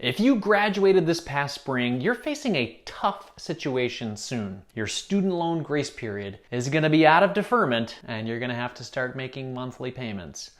If you graduated this past spring, you're facing a tough situation soon. Your student loan grace period is going to be out of deferment, and you're going to have to start making monthly payments.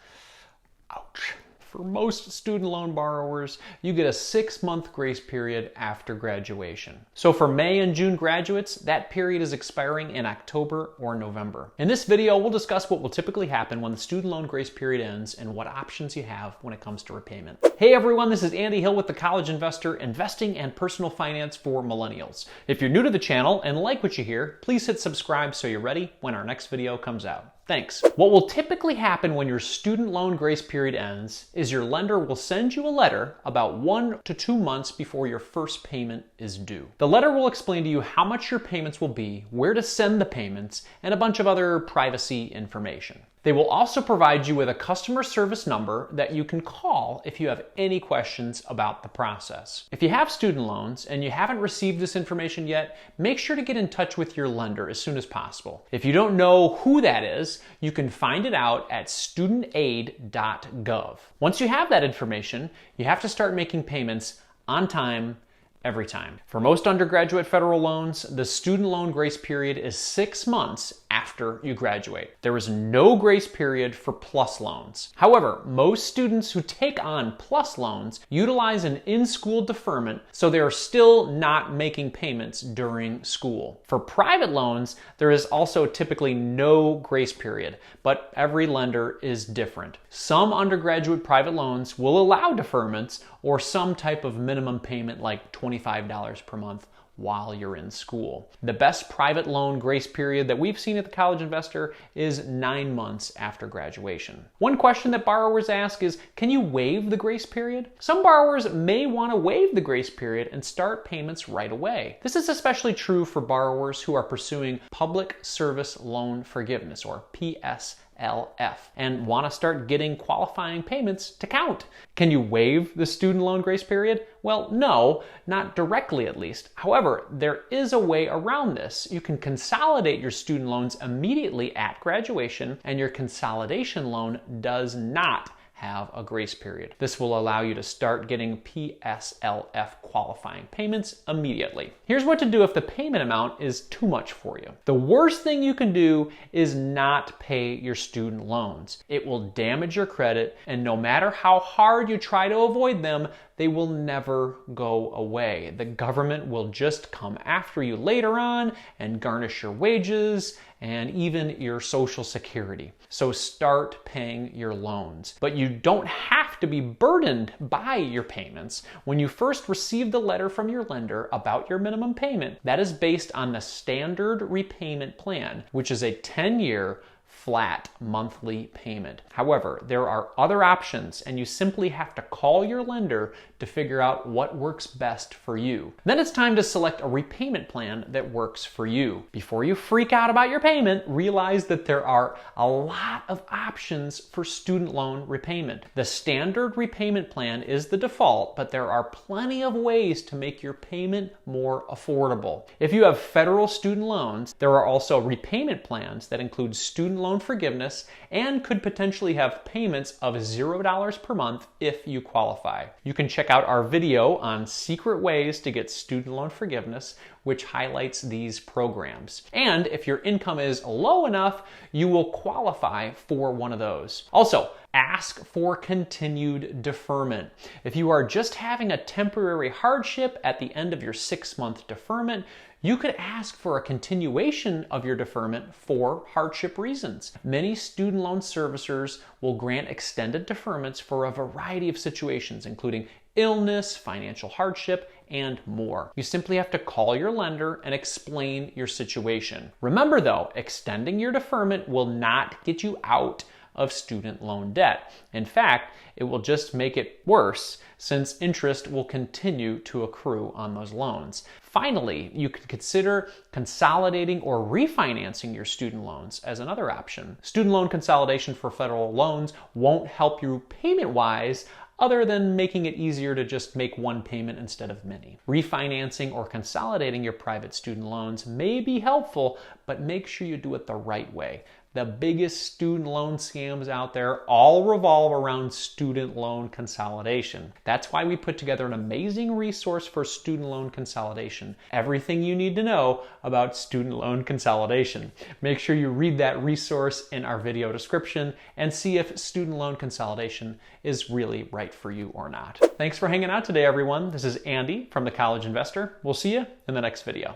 Ouch. For most student loan borrowers, you get a 6-month grace period after graduation. So for May and June graduates, that period is expiring in October or November. In this video, we'll discuss what will typically happen when the student loan grace period ends and what options you have when it comes to repayment. Hey everyone, this is Andy Hill with The College Investor, investing and personal finance for millennials. If you're new to the channel and like what you hear, please hit subscribe so you're ready when our next video comes out. Thanks. What will typically happen when your student loan grace period ends is your lender will send you a letter about 1 to 2 months before your first payment is due. The letter will explain to you how much your payments will be, where to send the payments, and a bunch of other privacy information. They will also provide you with a customer service number that you can call if you have any questions about the process. If you have student loans and you haven't received this information yet, make sure to get in touch with your lender as soon as possible. If you don't know who that is, you can find it out at studentaid.gov. Once you have that information, you have to start making payments on time, every time. For most undergraduate federal loans, the student loan grace period is 6 months after you graduate. There is no grace period for PLUS loans. However, most students who take on PLUS loans utilize an in-school deferment, so they are still not making payments during school. For private loans, there is also typically no grace period, but every lender is different. Some undergraduate private loans will allow deferments or some type of minimum payment like $25 per month while you're in school. The best private loan grace period that we've seen at the College Investor is 9 months after graduation. One question that borrowers ask is, can you waive the grace period? Some borrowers may want to waive the grace period and start payments right away. This is especially true for borrowers who are pursuing Public Service Loan Forgiveness, or PSLF, and want to start getting qualifying payments to count. Can you waive the student loan grace period? Well, no, not directly at least. However, there is a way around this. You can consolidate your student loans immediately at graduation, and your consolidation loan does not have a grace period. This will allow you to start getting PSLF qualifying payments immediately. Here's what to do if the payment amount is too much for you. The worst thing you can do is not pay your student loans. It will damage your credit, and no matter how hard you try to avoid them, they will never go away. The government will just come after you later on and garnish your wages and even your Social Security. So start paying your loans. But you don't have to be burdened by your payments. When you first receive the letter from your lender about your minimum payment, that is based on the standard repayment plan, which is a 10-year flat monthly payment. However, there are other options, and you simply have to call your lender to figure out what works best for you. Then it's time to select a repayment plan that works for you. Before you freak out about your payment, realize that there are a lot of options for student loan repayment. The standard repayment plan is the default, but there are plenty of ways to make your payment more affordable. If you have federal student loans, there are also repayment plans that include student loan forgiveness and could potentially have payments of $0 per month if you qualify. You can check out our video on secret ways to get student loan forgiveness, which highlights these programs. And if your income is low enough, you will qualify for one of those. Also, ask for continued deferment. If you are just having a temporary hardship at the end of your 6-month deferment, you could ask for a continuation of your deferment for hardship reasons. Many student loan servicers will grant extended deferments for a variety of situations, including illness, financial hardship, and more. You simply have to call your lender and explain your situation. Remember though, extending your deferment will not get you out of student loan debt. In fact, it will just make it worse, since interest will continue to accrue on those loans. Finally, you could consider consolidating or refinancing your student loans as another option. Student loan consolidation for federal loans won't help you payment-wise, other than making it easier to just make one payment instead of many. Refinancing or consolidating your private student loans may be helpful, but make sure you do it the right way. The biggest student loan scams out there all revolve around student loan consolidation. That's why we put together an amazing resource for student loan consolidation. Everything you need to know about student loan consolidation. Make sure you read that resource in our video description and see if student loan consolidation is really right for you or not. Thanks for hanging out today, everyone. This is Andy from The College Investor. We'll see you in the next video.